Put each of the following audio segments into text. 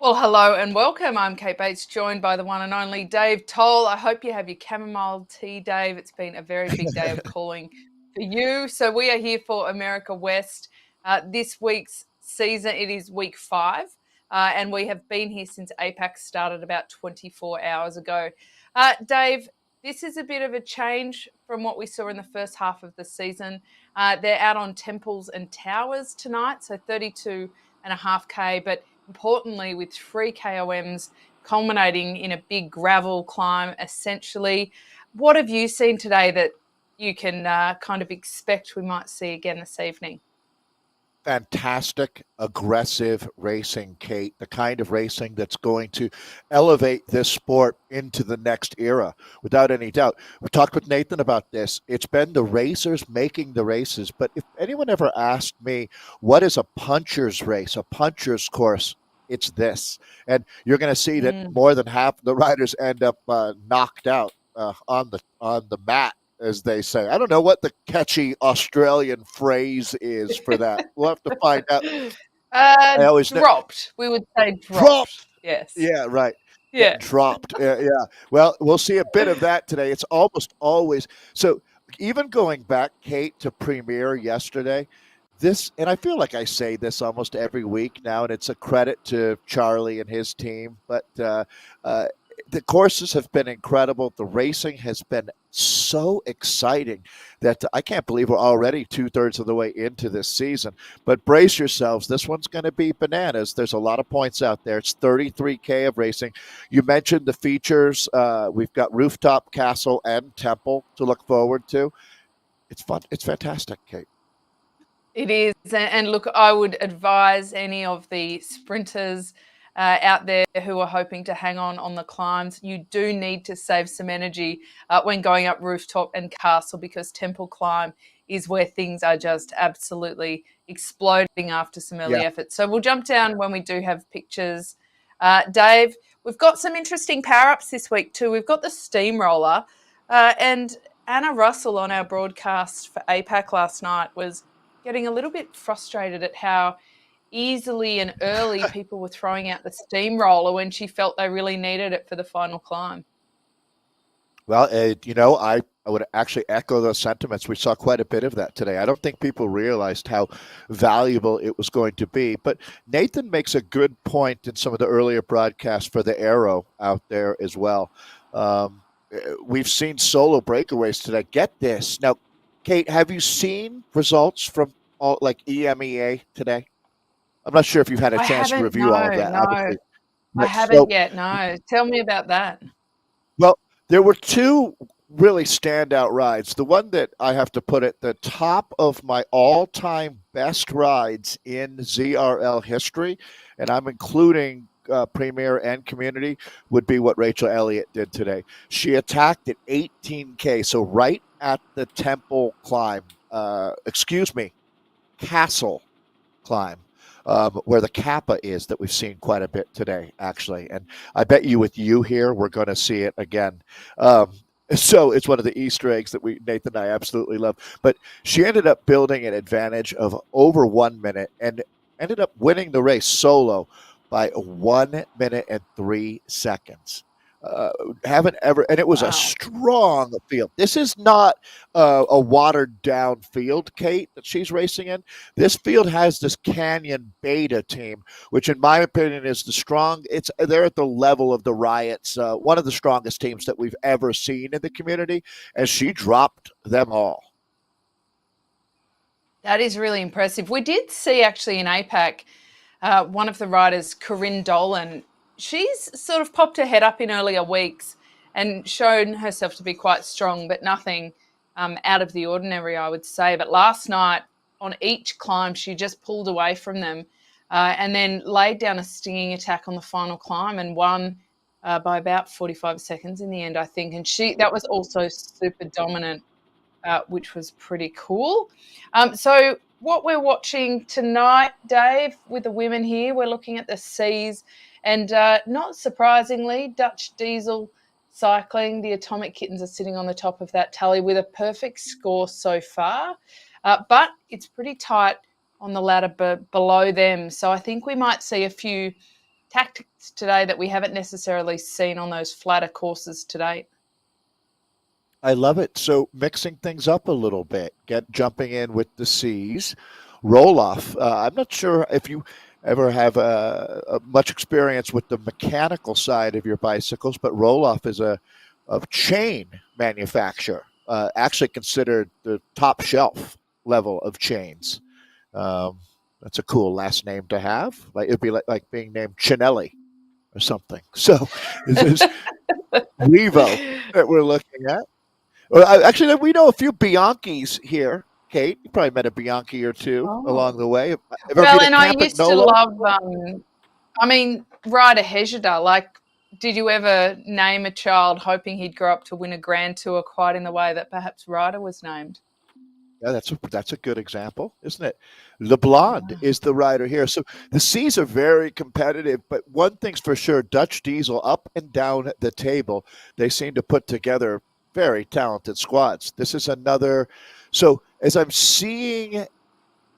Well, hello and welcome. I'm Kate Bates, joined by the one and only Dave Towle. I hope you have your chamomile tea, Dave. It's been a very big day of calling for you. So we are here for America West. This week's season, it is week 5, and we have been here since APAC started about 24 hours ago. Dave, this is a bit of a change from what we saw in the first half of the season. They're out on Temples and Towers tonight, so 32.5K, but importantly with 3 KOMs culminating in a big gravel climb, essentially. What have you seen today that you can kind of expect we might see again this evening? Fantastic, aggressive racing, Kate, the kind of racing that's going to elevate this sport into the next era, without any doubt. We talked with Nathan about this. It's been the racers making the races. But if anyone ever asked me, what is a puncher's race, a puncher's course, it's this. And you're going to see that Mm. more than half of the riders end up knocked out on the mat, as they say. I don't know what the catchy Australian phrase is for that. We'll have to find out. I always know. Dropped. We would say dropped. Dropped. Yes. Yeah, right. Yeah. Getting dropped. Yeah. Well, we'll see a bit of that today. It's almost always so. Even going back, Kate, to Premiere yesterday, this, and I feel like I say this almost every week now, and it's a credit to Charlie and his team, but uh, the courses have been incredible. The racing has been so exciting that I can't believe we're already 2/3 of the way into this season. But brace yourselves. This one's going to be bananas. There's a lot of points out there. It's 33K of racing. You mentioned the features. We've got Rooftop, Castle, and Temple to look forward to. It's fun. It's fantastic, Kate. It is. And look, I would advise any of the sprinters out there who are hoping to hang on the climbs, you do need to save some energy when going up Rooftop and Castle, because Temple Climb is where things are just absolutely exploding after some early Yeah. effort. So we'll jump down when we do have pictures. Dave, we've got some interesting power-ups this week too. We've got the steamroller, and Anna Russell on our broadcast for APAC last night was getting a little bit frustrated at how easily and early people were throwing out the steamroller when she felt they really needed it for the final climb. Well, I would actually echo those sentiments. We saw quite a bit of that today. I don't think people realized how valuable it was going to be. But Nathan makes a good point in some of the earlier broadcasts for the Arrow out there as well. We've seen solo breakaways today. Get this. Now, Kate, have you seen results from all like EMEA today? I'm not sure if you've had a I chance to haven't, review all of no, that, no, obviously. I Right. haven't So yet, no. Tell me about that. well, there were two really standout rides. The one that I have to put at the top of my all-time best rides in ZRL history, and I'm including Premier and Community, would be what Rachel Elliott did today. She attacked at 18K, so right at the Temple climb. Excuse me, Castle climb, where the Kappa is that we've seen quite a bit today, actually. And I bet you with you here, we're going to see it again. So it's one of the Easter eggs that Nathan and I absolutely love. But she ended up building an advantage of over 1 minute and ended up winning the race solo by 1 minute and 3 seconds. Haven't ever, and it was a Wow. strong field. This is not a watered down field, Kate, that she's racing in. This field has this Canyon Beta team, which, in my opinion, is the strong. They're at the level of the Riots, one of the strongest teams that we've ever seen in the community, and she dropped them all. That is really impressive. We did see actually in APAC, one of the riders, Corinne Dolan, she's sort of popped her head up in earlier weeks and shown herself to be quite strong, but nothing out of the ordinary, I would say. But last night, on each climb, she just pulled away from them and then laid down a stinging attack on the final climb and won by about 45 seconds in the end, I think. And that was also super dominant, which was pretty cool. So what we're watching tonight, Dave, with the women here, we're looking at the C's, and not surprisingly, Dutch Diesel Cycling, the Atomic Kittens, are sitting on the top of that tally with a perfect score so far, but it's pretty tight on the ladder below them. So I think we might see a few tactics today that we haven't necessarily seen on those flatter courses to date. I love it. So mixing things up a little bit, jumping in with the C's, roll off. I'm not sure if you ever have much experience with the mechanical side of your bicycles, but roll off is a chain manufacturer, actually considered the top shelf level of chains. That's a cool last name to have. Like it'd be like being named Chinelli or something. So this is Revo that we're looking at. Well, actually, we know a few Bianchis here. Kate, you probably met a Bianchi or two along the way. Ever Well, been and to I Camp at used to Nolo? love, Ryder Hesjedar. Like, did you ever name a child hoping he'd grow up to win a Grand Tour quite in the way that perhaps Ryder was named? Yeah, that's a good example, isn't it? LeBlond is the rider here. So the C's are very competitive, but one thing's for sure, Dutch Diesel up and down the table, they seem to put together very talented squads. This is another. So as I'm seeing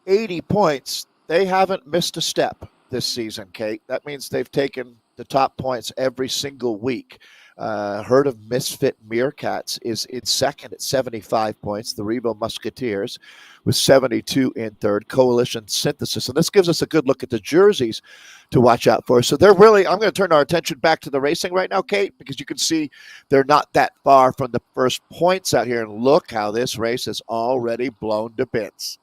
80 points, they haven't missed a step this season, Kate. That means they've taken the top points every single week. Herd of Misfit Meerkats is in second at 75 points. The Revo Musketeers with 72 in third. Coalition Synthesis. And this gives us a good look at the jerseys to watch out for. So they're really, I'm going to turn our attention back to the racing right now, Kate, because you can see they're not that far from the first points out here. And look how this race is already blown to bits.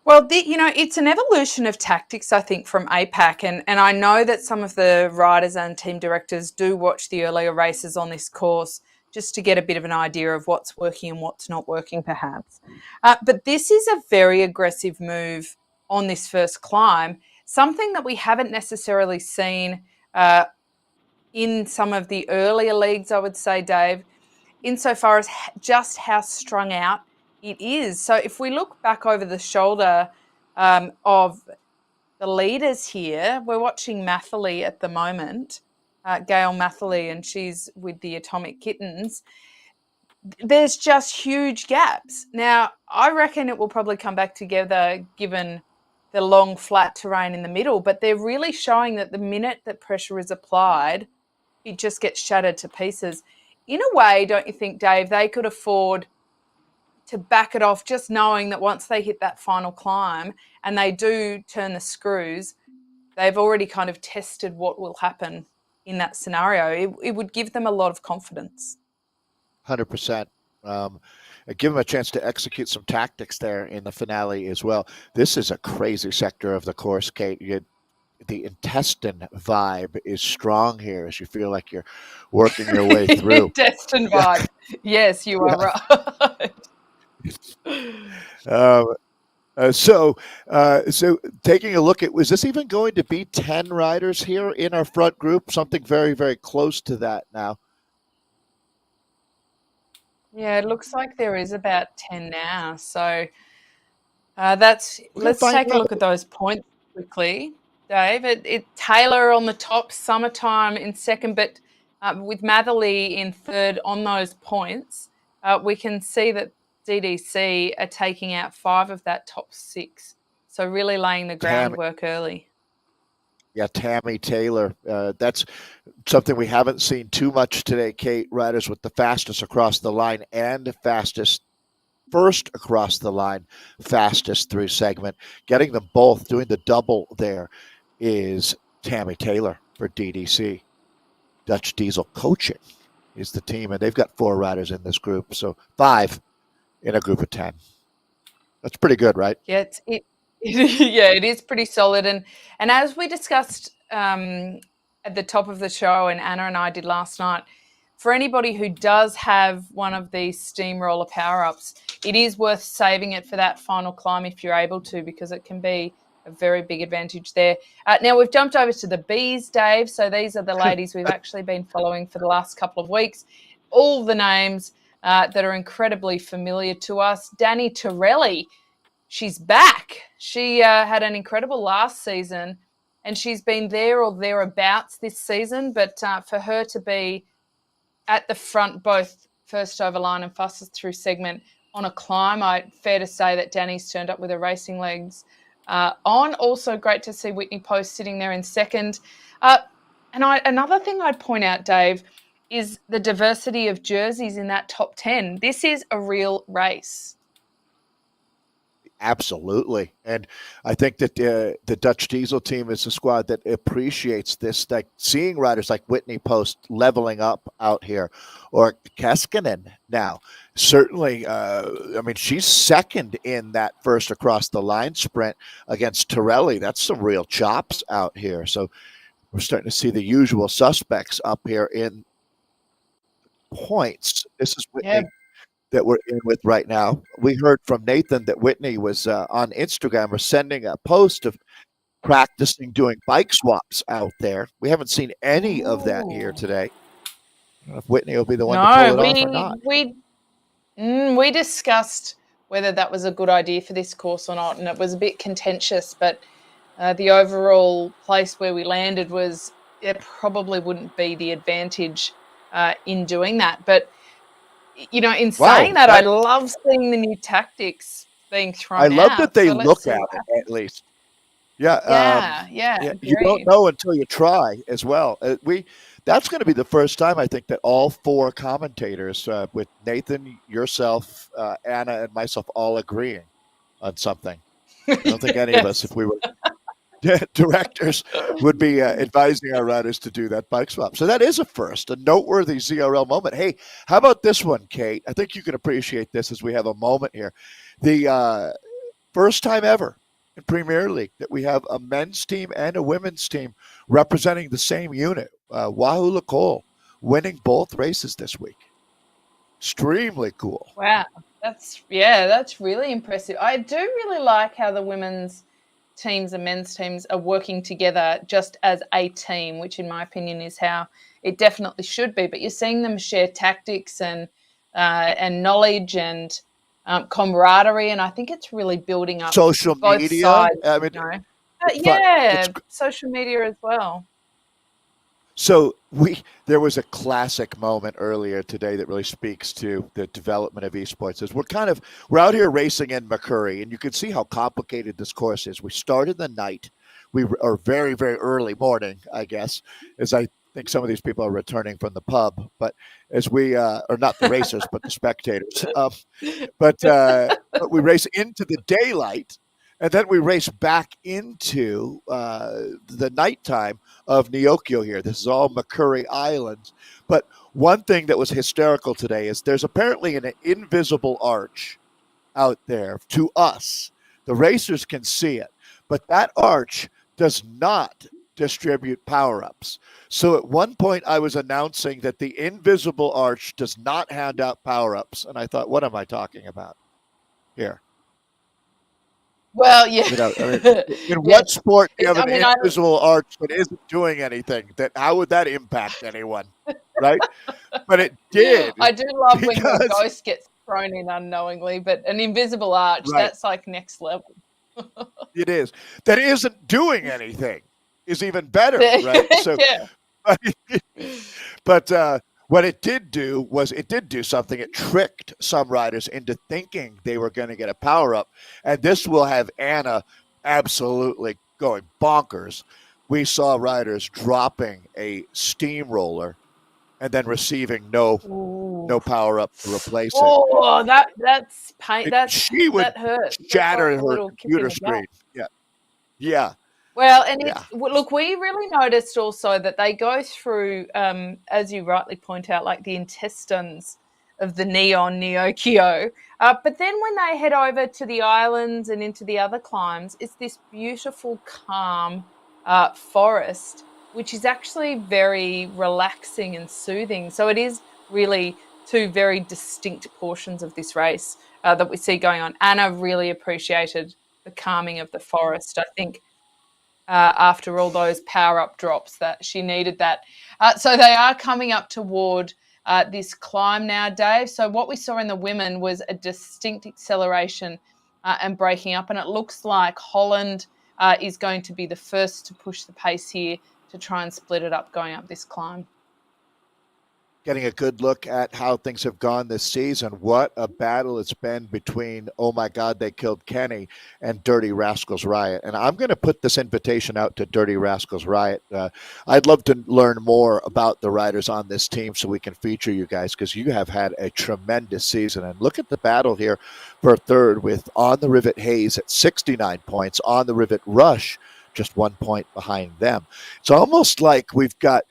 Well, it's an evolution of tactics, I think, from APAC. And I know that some of the riders and team directors do watch the earlier races on this course just to get a bit of an idea of what's working and what's not working, perhaps. But this is a very aggressive move on this first climb, something that we haven't necessarily seen in some of the earlier leagues, I would say, Dave, insofar as just how strung out it is. So if we look back over the shoulder of the leaders here, we're watching Matherly at the moment, Gail Matherly, and she's with the Atomic Kittens. There's just huge gaps. Now, I reckon it will probably come back together given the long flat terrain in the middle, but they're really showing that the minute that pressure is applied, it just gets shattered to pieces. In a way, don't you think, Dave, they could afford to back it off just knowing that once they hit that final climb and they do turn the screws, they've already kind of tested what will happen in that scenario. It would give them a lot of confidence. 100%. Give them a chance to execute some tactics there in the finale as well. This is a crazy sector of the course, Kate. The intestine vibe is strong here as you feel like you're working your way through. Intestine vibe. Yes, you are right. So taking a look at, was this even going to be 10 riders here in our front group? Something very, very close to that now. Yeah, it looks like there is about 10 now. So let's take a look at those points quickly, Dave. Taylor on the top, Summertime in second, but with Matherly in third on those points, we can see that DDC are taking out 5 of that top 6. So really laying the groundwork early. Yeah, Tammy Taylor. That's something we haven't seen too much today, Kate. Riders with the fastest across the line and fastest first across the line, fastest through segment. Getting them both, doing the double there is Tammy Taylor for DDC. Dutch Diesel Coaching is the team, and they've got 4 riders in this group. So 5 in a group of 10. That's pretty good, right? Yeah, it is pretty solid. And as we discussed at the top of the show, and Anna and I did last night, for anybody who does have one of these steamroller power-ups, it is worth saving it for that final climb if you're able to, because it can be a very big advantage there. Now, we've jumped over to the Bs, Dave. So these are the ladies we've actually been following for the last couple of weeks. All the names that are incredibly familiar to us. Danny Torelli, she's back. She had an incredible last season, and she's been there or thereabouts this season. But for her to be at the front, both first over line and fastest through segment on a climb, fair to say that Danny's turned up with her racing legs on. Also great to see Whitney Post sitting there in second. Another thing I'd point out, Dave, is the diversity of jerseys in that top 10. This is a real race. Absolutely. And I think that the Dutch Diesel team is a squad that appreciates this, like seeing riders like Whitney Post leveling up out here, or Keskinen now. Certainly, I mean, she's second in that first across the line sprint against Torelli. That's some real chops out here. So we're starting to see the usual suspects up here in points. This is Whitney. Yeah. That we're in with right now. We heard from Nathan that Whitney was on Instagram or sending a post of practicing doing bike swaps out there. We haven't seen any of that here today. I don't know if Whitney will be the one to pull it off or not. We discussed whether that was a good idea for this course or not, and it was a bit contentious, but the overall place where we landed was it probably wouldn't be the advantage in doing that. But in saying that, I love seeing the new tactics being thrown out. I love that they look at it, at least. Yeah. You don't know until you try as well. That's going to be the first time, I think, that all four commentators, with Nathan, yourself, Anna, and myself, all agreeing on something. I don't think any of us, if we were directors, would be advising our riders to do that bike swap. So that is a first, a noteworthy ZRL moment. Hey, how about this one, Kate? I think you can appreciate this as we have a moment here. The first time ever in Premier League that we have a men's team and a women's team representing the same unit. Wahoo Lecole winning both races this week. Extremely cool. Wow. That's really impressive. I do really like how the women's teams and men's teams are working together just as a team, which in my opinion is how it definitely should be. But you're seeing them share tactics and knowledge and camaraderie, and I think it's really building up social both media. sides. I mean, social media as well. So there was a classic moment earlier today that really speaks to the development of esports. As we're out here racing in McCurry, and you can see how complicated this course is. We started the night, are very, very early morning, I guess, as I think some of these people are returning from the pub. But as we are not the racers, but the spectators. But we race into the daylight. And then we race back into the nighttime of Neokyo here. This is all McCurry Islands. But one thing that was hysterical today is there's apparently an invisible arch out there to us. The racers can see it. But that arch does not distribute power-ups. So at one point I was announcing that the invisible arch does not hand out power-ups. And I thought, what am I talking about here? Well, yeah. In what sport do you have an invisible arch that isn't doing anything? How would that impact anyone, right? But it did. I do love when the ghost gets thrown in unknowingly, but an invisible arch, that's like next level. It is. That isn't doing anything is even better, right? So, but what it did do was it did do something. It tricked some riders into thinking they were going to get a power-up. And this will have Anna absolutely going bonkers. We saw riders dropping a steamroller and then receiving no power-up to replace it. Oh, that's pain. That hurts. Shatter her computer screen. Yeah. Well, and look, we really noticed also that they go through, as you rightly point out, like the intestines of the neon Neokyo. But then when they head over to the islands and into the other climbs, it's this beautiful, calm forest, which is actually very relaxing and soothing. So it is really two very distinct portions of this race that we see going on. Anna really appreciated the calming of the forest. I think after all those power-up drops that she needed that. So they are coming up toward this climb now, Dave. So what we saw in the women was a distinct acceleration and breaking up, and it looks like Holland is going to be the first to push the pace here to try and split it up going up this climb. getting a good look at how things have gone this season. What a battle it's been between Oh My God, They Killed Kenny and Dirty Rascals Riot. And I'm going to put this invitation out to Dirty Rascals Riot. I'd love to learn more about the riders on this team so we can feature you guys, because you have had a tremendous season. And look at the battle here for third with On the Rivet Hayes at 69 points, On the Rivet Rush just 1 point behind them. It's almost like we've got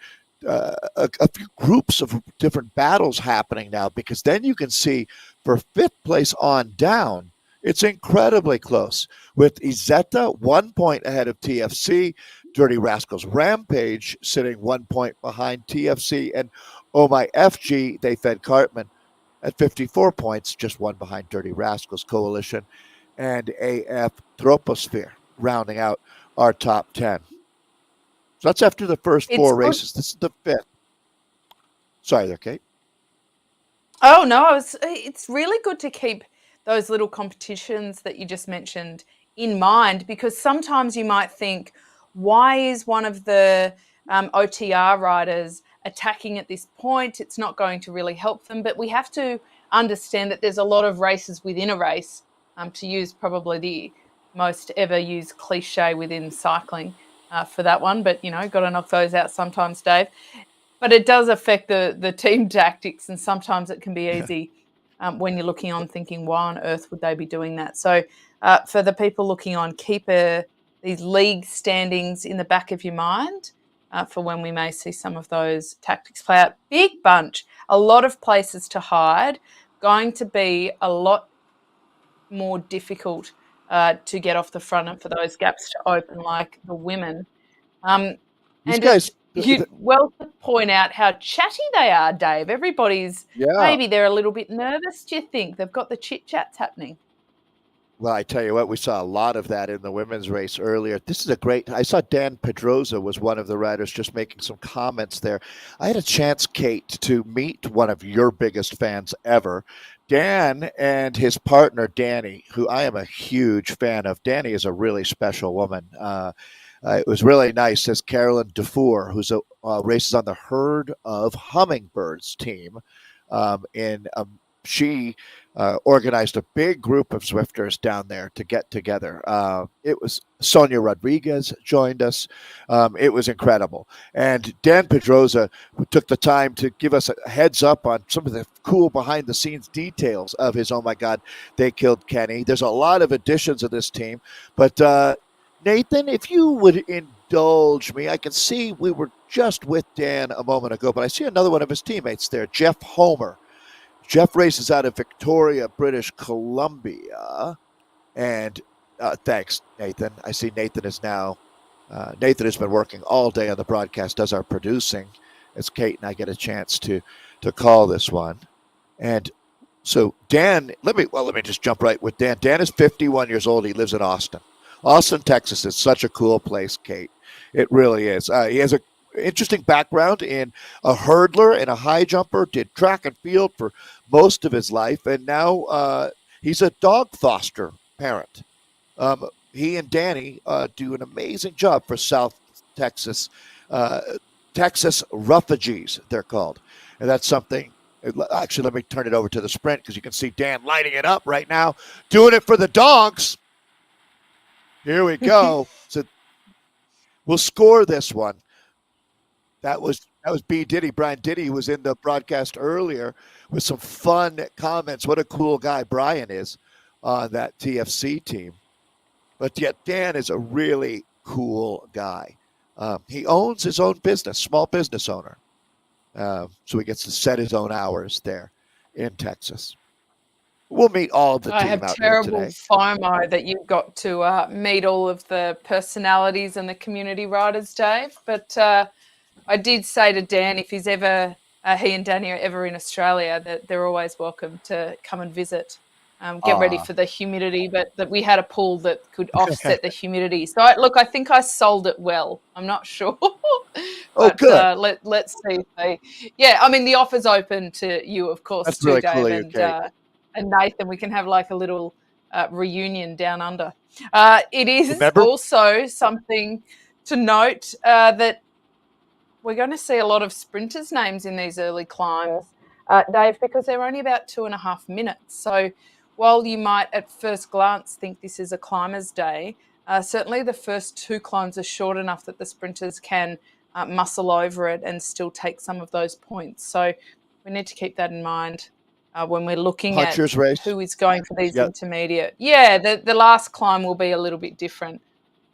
a few groups of different battles happening now, because then you can see for fifth place on down, it's incredibly close with Izetta 1 point ahead of TFC, Dirty Rascals Rampage sitting 1 point behind TFC, and Oh My FG, They Fed Cartman at 54 points, just one behind Dirty Rascals Coalition, and AF Troposphere rounding out our top 10. So that's after the first four races. This is the fifth. Sorry there, Kate. Oh, no, it's really good to keep those little competitions that you just mentioned in mind, because sometimes you might think, why is one of the OTR riders attacking at this point? It's not going to really help them. But we have to understand that there's a lot of races within a race, to use probably the most ever used cliche within cycling for that one. But, got to knock those out sometimes, Dave. But it does affect the team tactics, and sometimes it can be easy when you're looking on thinking, why on earth would they be doing that? So for the people looking on, keep these league standings in the back of your mind for when we may see some of those tactics play out. Big bunch, a lot of places to hide, going to be a lot more difficult to get off the front and for those gaps to open like the women. These guys... You well to point out how chatty they are, Dave. Everybody's maybe they're a little bit nervous, do you think? They've got the chit-chats happening. Well, I tell you what, we saw a lot of that in the women's race earlier. This is I saw Dan Pedroza was one of the riders just making some comments there. I had a chance, Kate, to meet one of your biggest fans ever, Dan, and his partner, Danny, who I am a huge fan of. Danny is a really special woman. It was really nice. As Carolyn Dufour, who's races on the Herd of Hummingbirds team, she organized a big group of Zwifters down there to get together. It was Sonia Rodriguez joined us. It was incredible. And Dan Pedroza took the time to give us a heads up on some of the cool behind the scenes details of his Oh My God, They Killed Kenny. There's a lot of additions of this team, but Nathan, if you would indulge me, I can see we were just with Dan a moment ago, but I see another one of his teammates there, Jeff Homer. Jeff races out of Victoria, British Columbia. And thanks, Nathan. I see Nathan is now, Nathan has been working all day on the broadcast, does our producing, as Kate and I get a chance to call this one. And so Dan, let me just jump right with Dan. Dan is 51 years old. He lives in Austin. Austin, Texas is such a cool place, Kate. It really is. He has an interesting background in a hurdler and a high jumper, did track and field for most of his life, and now he's a dog foster parent. He and Danny do an amazing job for South Texas, Texas Refugees, they're called. And that's something. Actually, let me turn it over to the sprint, because you can see Dan lighting it up right now, doing it for the dogs. Here we go. So we'll score this one. That was B. Diddy. Brian Diddy was in the broadcast earlier with some fun comments. What a cool guy Brian is on that TFC team. But yet Dan is a really cool guy. He owns his own business, small business owner. So he gets to set his own hours there in Texas. We'll meet all of the team out here today. I have terrible FOMO that you've got to meet all of the personalities and the community riders, Dave. But I did say to Dan, if he's ever, he and Danny are ever in Australia, that they're always welcome to come and visit. Get ready for the humidity, but that we had a pool that could offset the humidity. So I think I sold it well. I'm not sure. But, good. Let's see. I mean, the offer's open to you, of course, That's too, really Dave, cool, and Nathan. We can have like a little reunion down under. It is Remember? also something to note that we're going to see a lot of sprinters' names in these early climbs, Dave, because they're only about 2.5 minutes. So while you might at first glance think this is a climber's day, certainly the first 2 climbs are short enough that the sprinters can muscle over it and still take some of those points. So we need to keep that in mind when we're looking Puncher's at race. who is going for these Yep. intermediate. Yeah, the last climb will be a little bit different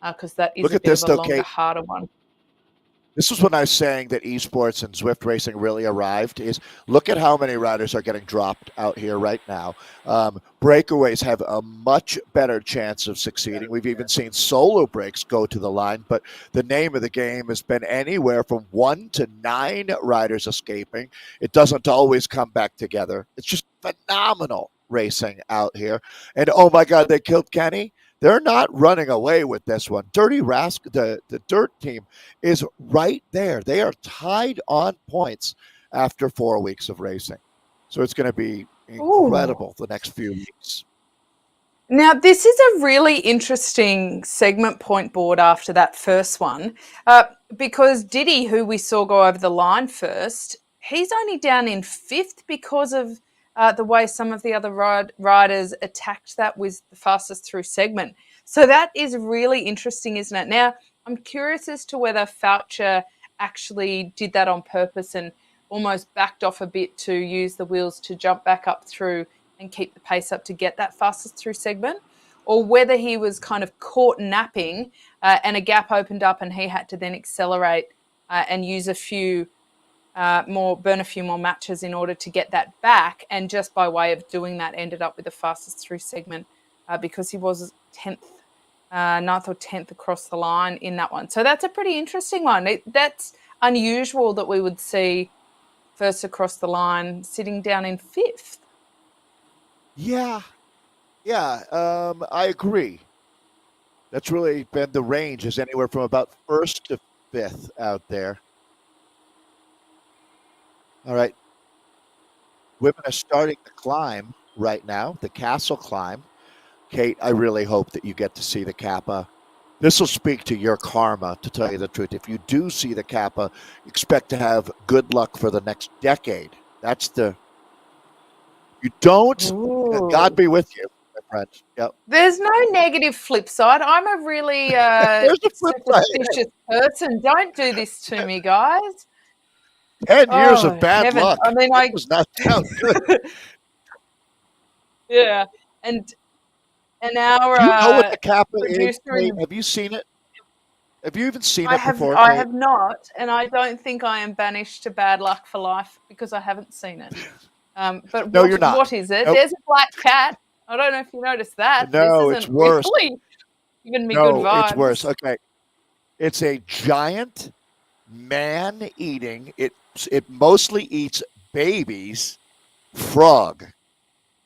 because that is Look a at bit this, of a though, longer, Kate. harder one. This is when I was saying that esports and Zwift racing really arrived. Is look at how many riders are getting dropped out here right now. Breakaways have a much better chance of succeeding. We've even seen solo breaks go to the line, but the name of the game has been anywhere from 1 to 9 riders escaping. It doesn't always come back together. It's just phenomenal racing out here. And oh my God, they killed Kenny. They're not running away with this one. Dirty Rask, the Dirt team, is right there. They are tied on points after 4 weeks of racing. So it's going to be incredible the next few weeks. Now, this is a really interesting segment point board after that first one because Diddy, who we saw go over the line first, he's only down in 5th because of the way some of the other riders attacked that with the fastest through segment. So that is really interesting, isn't it? Now, I'm curious as to whether Foucher actually did that on purpose and almost backed off a bit to use the wheels to jump back up through and keep the pace up to get that fastest through segment, or whether he was kind of caught napping and a gap opened up and he had to then accelerate and use a few burn a few more matches in order to get that back, and just by way of doing that ended up with the fastest through segment because he was 10th, 9th or 10th across the line in that one. So that's a pretty interesting one. That's unusual that we would see first across the line sitting down in 5th. Yeah, I agree. That's really been the range, is anywhere from about 1st to 5th out there. All right. Women are starting the climb right now, the castle climb. Kate, I really hope that you get to see the Kappa. This will speak to your karma, to tell you the truth. If you do see the Kappa, expect to have good luck for the next decade. That's the... You don't... Ooh. God be with you, my friend. Yep. There's no negative flip side. I'm a really superstitious person. Don't do this to me, guys. 10 years of bad luck. I mean, that does not sound good. Yeah, and our Do you know what the Kappa is? producer Have you seen it? Have you even seen it before? I have not, and I don't think I am banished to bad luck for life because I haven't seen it. But no, you're not. What is it? Nope. There's a black cat. I don't know if you noticed that. No, this it's worse. Really giving me good vibes. It's worse. Okay, it's a giant man-eating. It mostly eats babies. Frog.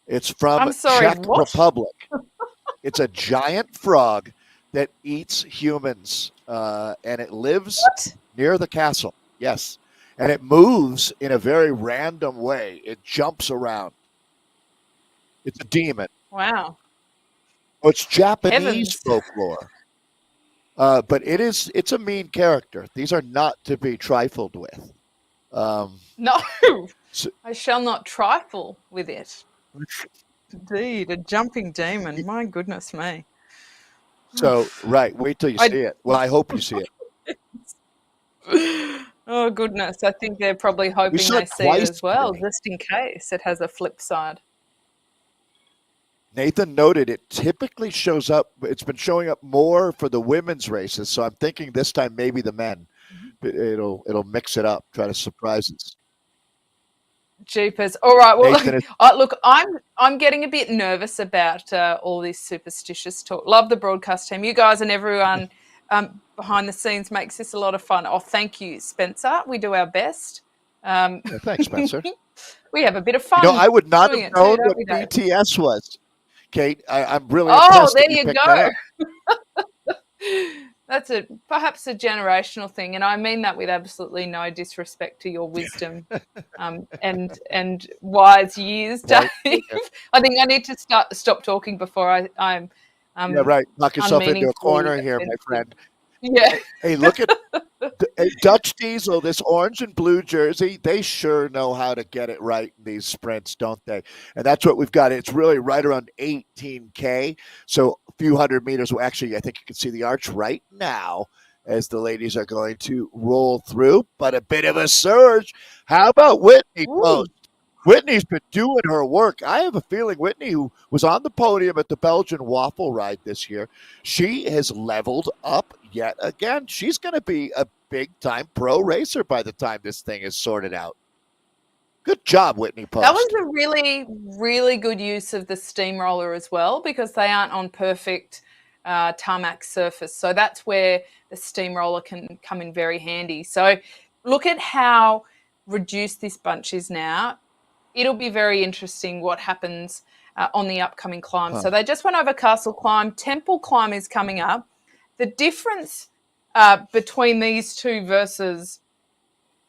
It's from Czech Republic. It's a giant frog that eats humans, and it lives near the castle. Yes, and it moves in a very random way. It jumps around. It's a demon. Wow. Oh, it's Japanese folklore. But it's a mean character. These are not to be trifled with. No, I shall not trifle with it. Indeed, a jumping demon. My goodness me. So, right, wait till you see it. Well, I hope you see it. Oh, goodness. I think they're probably hoping they see it as well, just in case it has a flip side. Nathan noted it typically shows up. It's been showing up more for the women's races, so I'm thinking this time maybe the men. It'll mix it up, try to surprise us. Jeepers! All right. Well, look, I'm getting a bit nervous about all this superstitious talk. Love the broadcast team. You guys and everyone behind the scenes makes this a lot of fun. Oh, thank you, Spencer. We do our best. Thanks, Spencer. We have a bit of fun. I would not have known what BTS was. Kate, I'm really impressed. Oh, there you go. That's perhaps a generational thing, and I mean that with absolutely no disrespect to your wisdom and wise years, Dave. I think I need to stop talking before I'm yeah, right. Knock yourself into a corner here, my friend. Yeah. Hey, look at Dutch Diesel, this orange and blue jersey. They sure know how to get it right in these sprints, don't they? And that's what we've got. It's really right around 18K. So a few hundred meters. Well, actually, I think you can see the arch right now as the ladies are going to roll through, but a bit of a surge. How about Whitney Ooh. Post? Whitney's been doing her work. I have a feeling Whitney, who was on the podium at the Belgian Waffle Ride this year, she has leveled up yet again. She's going to be a big time pro racer by the time this thing is sorted out. Good job, Whitney Post. That was a really, really good use of the steamroller as well, because they aren't on perfect tarmac surface. So that's where the steamroller can come in very handy. So look at how reduced this bunch is now. It'll be very interesting what happens on the upcoming climb. So they just went over Castle Climb. Temple Climb is coming up. The difference between these two versus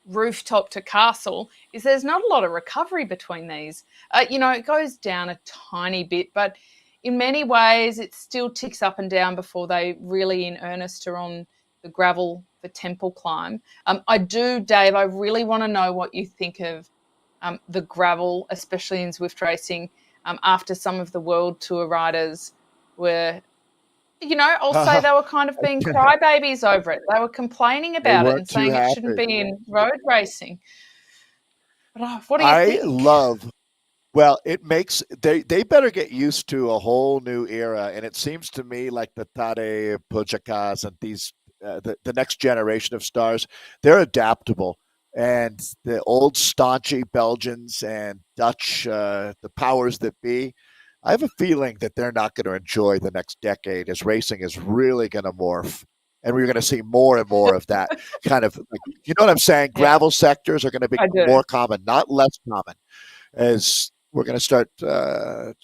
Rooftop to Castle is there's not a lot of recovery between these. It goes down a tiny bit, but in many ways it still ticks up and down before they really in earnest are on the gravel for Temple Climb. Dave, I really want to know what you think of the gravel, especially in Zwift racing, after some of the World Tour riders were, I'll say they were kind of being crybabies over it. They were complaining about it and saying it shouldn't be in road racing. But what do you think? Well, it makes they better get used to a whole new era, and it seems to me like the Tade Pogačars and these the next generation of stars, they're adaptable, and the old staunchy Belgians and Dutch, the powers that be. I have a feeling that they're not going to enjoy the next decade as racing is really going to morph. And we're going to see more and more of that kind of, like, you know what I'm saying? Yeah, Gravel sectors are going to I become do. more common, not less common, as we're going to start. The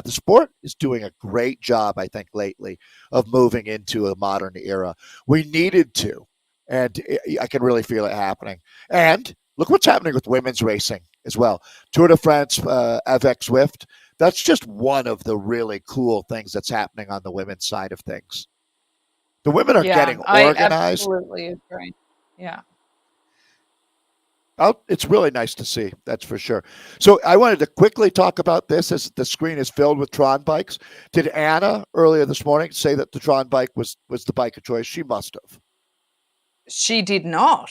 sport is doing a great job, I think, lately of moving into a modern era. We needed to, and I can really feel it happening. And look what's happening with women's racing as well. Tour de France, avec Zwift. That's just one of the really cool things that's happening on the women's side of things. The women are Yeah, getting I organized. absolutely agree. Yeah. It's really nice to see, that's for sure. So I wanted to quickly talk about this as the screen is filled with Tron bikes. Did Anna earlier this morning say that the Tron bike was the bike of choice? She must have. She did not. What?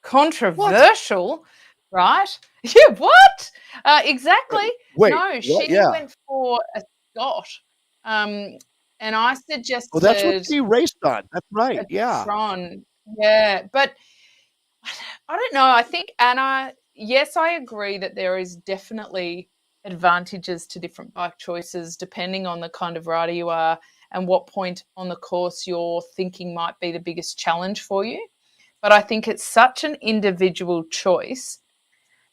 Controversial, right? Yeah, what? Exactly. Wait, No, what? she Yeah. went for a Scott. And I Oh, that's what suggested she raced on. That's right. a Yeah. Tron. Yeah, but I don't know. I think Anna, yes, I agree that there is definitely advantages to different bike choices depending on the kind of rider you are and what point on the course you're thinking might be the biggest challenge for you. But I think it's such an individual choice.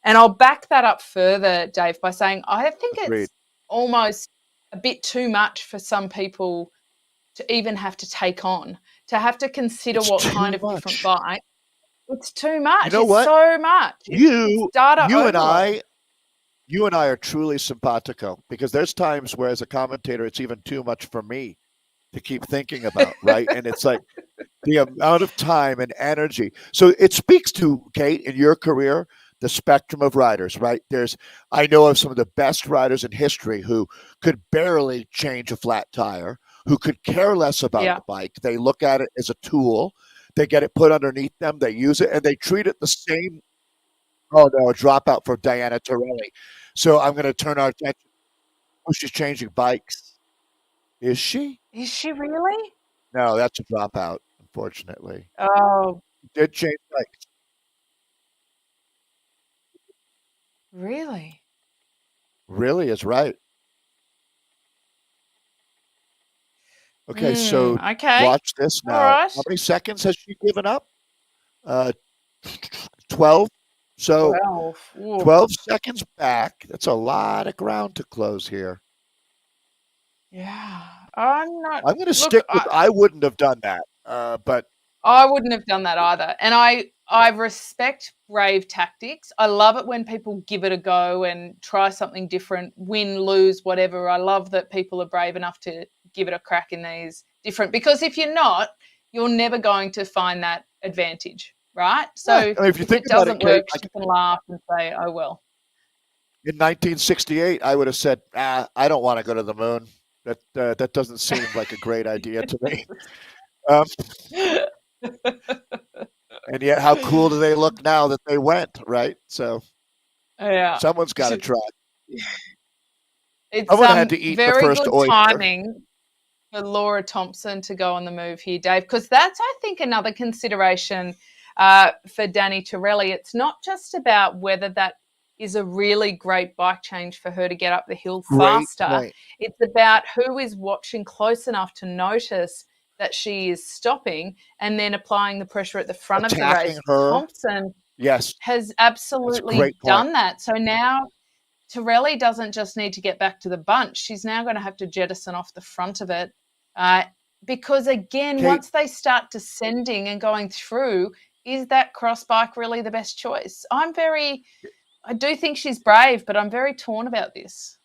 And I'll back that up further, Dave, by saying I think Agreed. it's almost a bit too much for some people to even have to take on, to have to consider It's what kind too of different much. bike. It's too You much. know It's what? so much. It's You data you and overload. I you and I are truly simpatico, because there's times where as a commentator it's even too much for me to keep thinking about, right? And it's like the amount of time and energy. So it speaks to, Kate, in your career, the spectrum of riders, right? I know of some of the best riders in history who could barely change a flat tire, who could care less about Yeah. the bike. They look at it as a tool. They get it put underneath them. They use it and they treat it the same. Oh, no, a dropout for Diana Torelli. So I'm going to turn our attention. Oh, she's changing bikes. Is she? Is she really? No, that's a dropout, unfortunately. Oh, Did change bikes. really? Really is right. Okay, so Okay. watch this All now. right. How many seconds has she given up? Uh, 12. So 12. Ooh. 12 seconds back. That's a lot of ground to close here. Yeah. I'm not. I'm going to Look, stick with. I wouldn't have done that, but I wouldn't have done that either. And I respect brave tactics. I love it when people give it a go and try something different, win, lose, whatever. I love that people are brave enough to give it a crack in these different, because if you're not, you're never going to find that advantage, right? So Yeah, I mean, if you if think it about it, doesn't Kate, work, like she can laugh and say, oh, well. in 1968, I would have said, I don't want to go to the moon. That doesn't seem like a great idea to me. Um, and yet, how cool do they look now that they went, right? So Yeah. someone's got to try. It's Someone had to eat the very first good oyster. timing for Laura Thompson to go on the move here, Dave, because that's, I think, another consideration for Danny Torelli. It's not just about whether that is a really great bike change for her to get up the hill Great faster. point. It's about who is watching close enough to notice that she is stopping and then applying the pressure at the front of the Attacking race. her. Thompson Yes, has that's a absolutely great point. done that. So now Torelli doesn't just need to get back to the bunch. She's now going to have to jettison off the front of it. Because again, Kate, once they start descending and going through, is that cross bike really the best choice? I do think she's brave, but I'm very torn about this.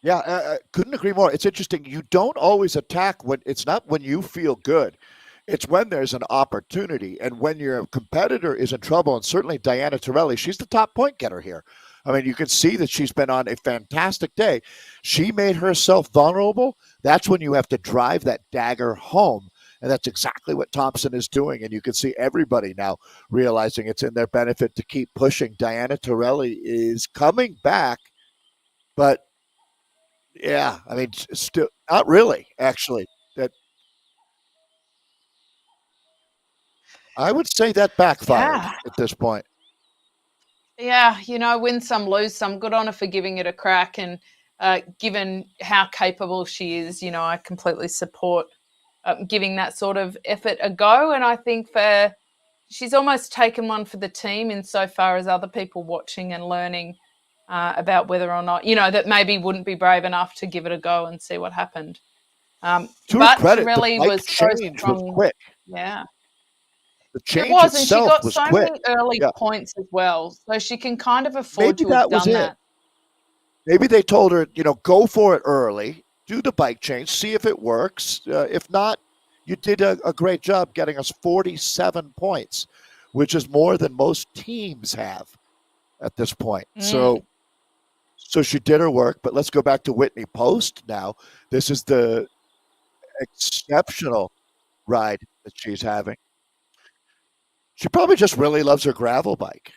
yeah, I couldn't agree more. It's interesting. You don't always attack when it's not when you feel good. It's when there's an opportunity and when your competitor is in trouble. And certainly Diana Torelli, she's the top point getter here. I mean, you can see that she's been on a fantastic day. She made herself vulnerable. That's when you have to drive that dagger home. And that's exactly what Thompson is doing. And you can see everybody now realizing it's in their benefit to keep pushing. Diana Torelli is coming back, but yeah, I mean, still not really. Actually, that I would say that backfired Yeah. at this point. Yeah, win some, lose some. Good on her for giving it a crack. And given how capable she is, I completely support giving that sort of effort a go. And I think she's almost taken one for the team insofar as other people watching and learning about whether or not, that maybe wouldn't be brave enough to give it a go and see what happened. To her But credit, the Torelli bike was so change was strong. quick. Yeah. The It change was, and she itself got was so quick. many early Yeah, points as well. So she can kind of afford maybe to have that was done it. that. Maybe they told her, go for it early, do the bike change, see if it works. If not, you did a great job getting us 47 points, which is more than most teams have at this point. Mm. So she did her work, but let's go back to Whitney Post now. This is the exceptional ride that she's having. She probably just really loves her gravel bike,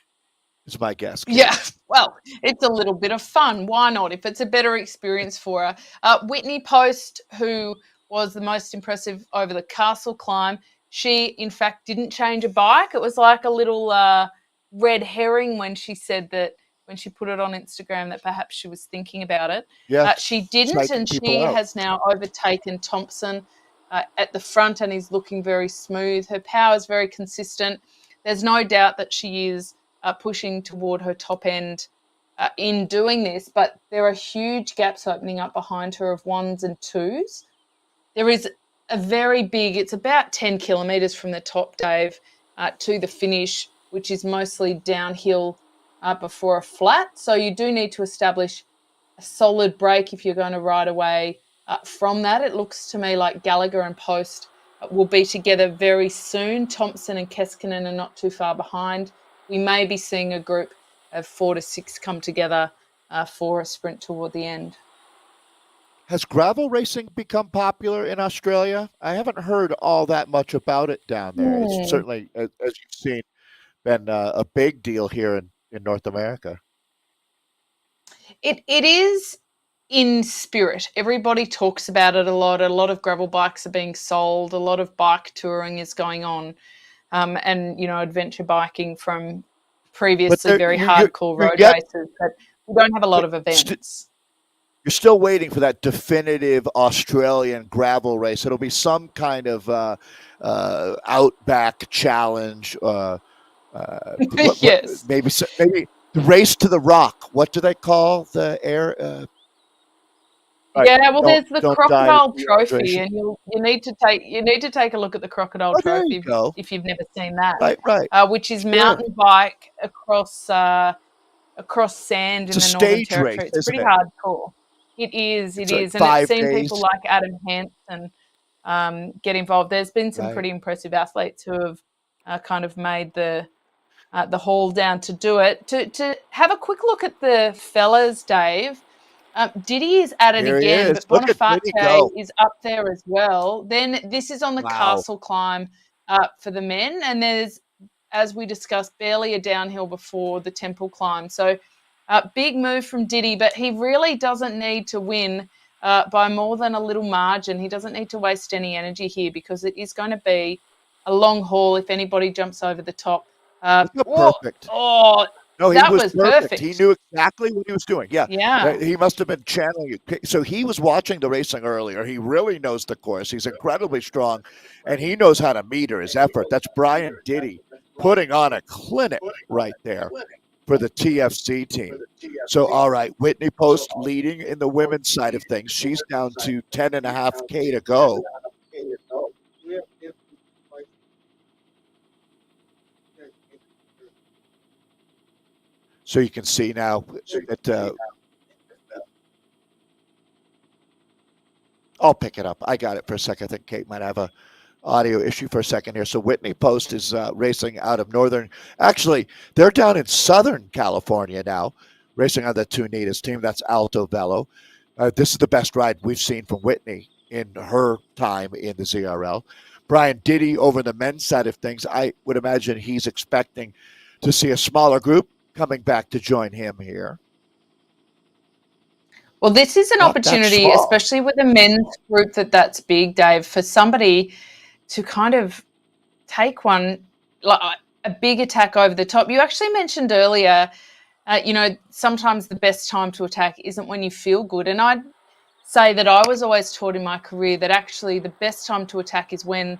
is my guess, Kate. Yeah, well, it's a little bit of fun. Why not? If it's a better experience for her. Whitney Post, who was the most impressive over the castle climb, she, in fact, didn't change a bike. It was like a little red herring when she said that, when she put it on Instagram, that perhaps she was thinking about it. Yeah, She didn't, psyching and people she out. has now overtaken Thompson at the front and is looking very smooth. Her power is very consistent. There's no doubt that she is pushing toward her top end in doing this, but there are huge gaps opening up behind her of ones and twos. There is a very big, it's about 10 kilometres from the top, Dave, to the finish, which is mostly downhill before a flat. So you do need to establish a solid break if you're going to ride away from that. It looks to me like Gallagher and Post will be together very soon. Thompson and Keskinen are not too far behind. We may be seeing a group of 4 to 6 come together for a sprint toward the end. Has gravel racing become popular in Australia? I haven't heard all that much about it down there. It's certainly, as you've seen, been a big deal here in North America. It is in spirit. Everybody talks about it a lot. A lot of gravel bikes are being sold. A lot of bike touring is going on. And, adventure biking from But previously very you're hardcore you're road yet races. But we don't have a lot of st- events. you're still waiting for that definitive Australian gravel race. It'll be some kind of outback challenge. Yes. Maybe the race to the rock. What do they call the air? Right. Yeah, well, there's the Don't die of crocodile trophy, dehydration. and you need to take a look at the crocodile Oh, there you trophy go. if you've never seen that, Right. which is Sure. mountain bike across sand It's in a the Northern stage Territory. race, It's isn't pretty it? hardcore. It is, It's like and it's 5 seen people days. like Adam Hansen get involved. There's been some Right. pretty impressive athletes who have kind of made the haul down to do it. To have a quick look at the fellas, Dave. Diddy is at it Here he again, is. but Look at Diddy Boniface go. is up there as well. Then this is on the Wow. castle climb for the men, and there's, as we discussed, barely a downhill before the temple climb. So big move from Diddy, but he really doesn't need to win by more than a little margin. He doesn't need to waste any energy here because it is going to be a long haul if anybody jumps over the top. Perfect. Oh, No, he that was was perfect. He perfect. knew exactly what he was doing. Yeah. Yeah. He must have been channeling it. So he was watching the racing earlier. He really knows the course. He's incredibly strong, and he knows how to meter his effort. That's Brian Diddy putting on a clinic right there for the TFC team. So, all right, Whitney Post leading in the women's side of things. She's down to 10.5K to go. So you can see now that I'll pick it up. I got it for a second. I think Kate might have a audio issue for a second here. So Whitney Post is racing out of actually, they're down in Southern California now, racing on the Tunitas team. That's Alto Velo. This is the best ride we've seen from Whitney in her time in the ZRL. Brian Diddy over the men's side of things, I would imagine he's expecting to see a smaller group coming back to join him here. Well, this is an opportunity, especially with a men's group that's big, Dave, for somebody to kind of take one, like a big attack over the top. You actually mentioned earlier, sometimes the best time to attack isn't when you feel good. And I'd say that I was always taught in my career that actually the best time to attack is when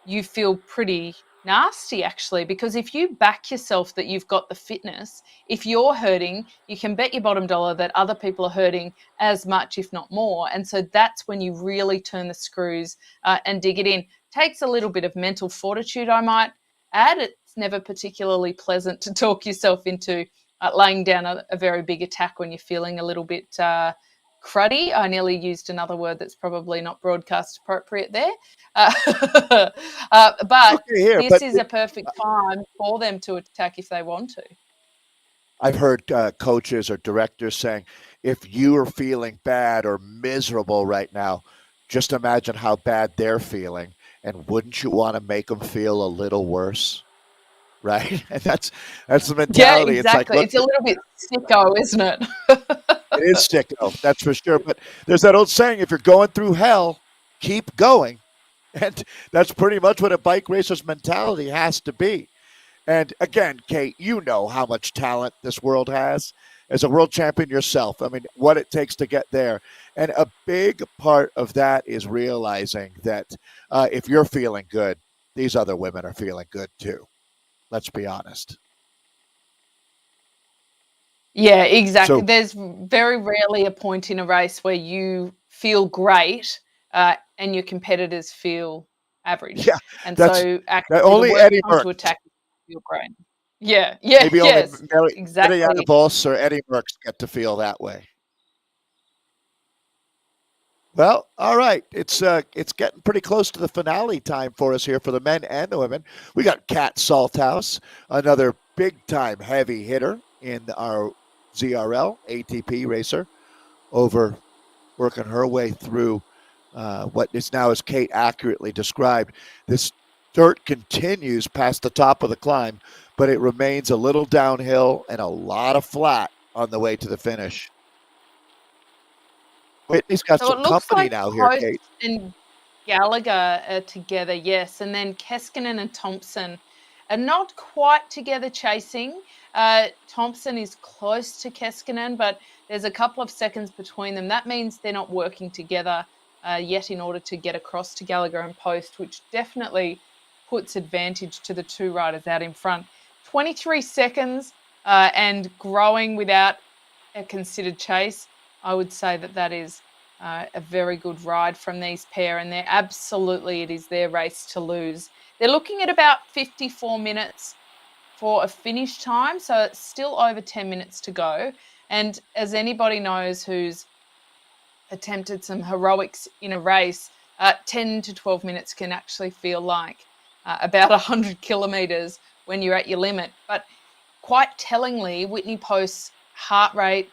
you feel pretty nasty, actually, because if you back yourself that you've got the fitness, if you're hurting, you can bet your bottom dollar that other people are hurting as much, if not more. And so that's when you really turn the screws and dig it in. Takes a little bit of mental fortitude, I might add. It's never particularly pleasant to talk yourself into laying down a very big attack when you're feeling a little bit cruddy. I nearly used another word that's probably not broadcast appropriate there. But this is a perfect time for them to attack if they want to. I've heard coaches or directors saying, if you are feeling bad or miserable right now, just imagine how bad they're feeling. And wouldn't you want to make them feel a little worse? Right? And that's the mentality. Yeah, exactly. It's a little bit sicko, isn't it? It is sicko, that's for sure. But there's that old saying, if you're going through hell, keep going. And that's pretty much what a bike racer's mentality has to be. And again, Kate, you know how much talent this world has. As a world champion yourself, I mean, what it takes to get there. And a big part of that is realizing that if you're feeling good, these other women are feeling good too. Let's be honest. Yeah, exactly. So, there's very rarely a point in a race where you feel great and your competitors feel average. Yeah, and so actually only Eddie Merckx to attack feel great. Yeah, maybe yes, only exactly. Eddie Boss or Eddie Merckx get to feel that way. Well, all right. It's getting pretty close to the finale time for us here for the men and the women. We got Kat Salthouse, another big-time heavy hitter in our ZRL ATP racer, over working her way through what is now, as Kate accurately described, this dirt continues past the top of the climb, but it remains a little downhill and a lot of flat on the way to the finish. Whitney's got some company now here, Kate. And Gallagher are together, yes. And then Keskinen and Thompson are not quite together chasing. Thompson is close to Keskinen, but there's a couple of seconds between them. That means they're not working together yet in order to get across to Gallagher and Post, which definitely puts advantage to the two riders out in front. 23 seconds and growing without a considered chase. I would say that is a very good ride from these pair, and it is their race to lose. They're looking at about 54 minutes for a finish time, so it's still over 10 minutes to go. And as anybody knows who's attempted some heroics in a race, 10 to 12 minutes can actually feel like about 100 kilometres when you're at your limit. But quite tellingly, Whitney Post's heart rate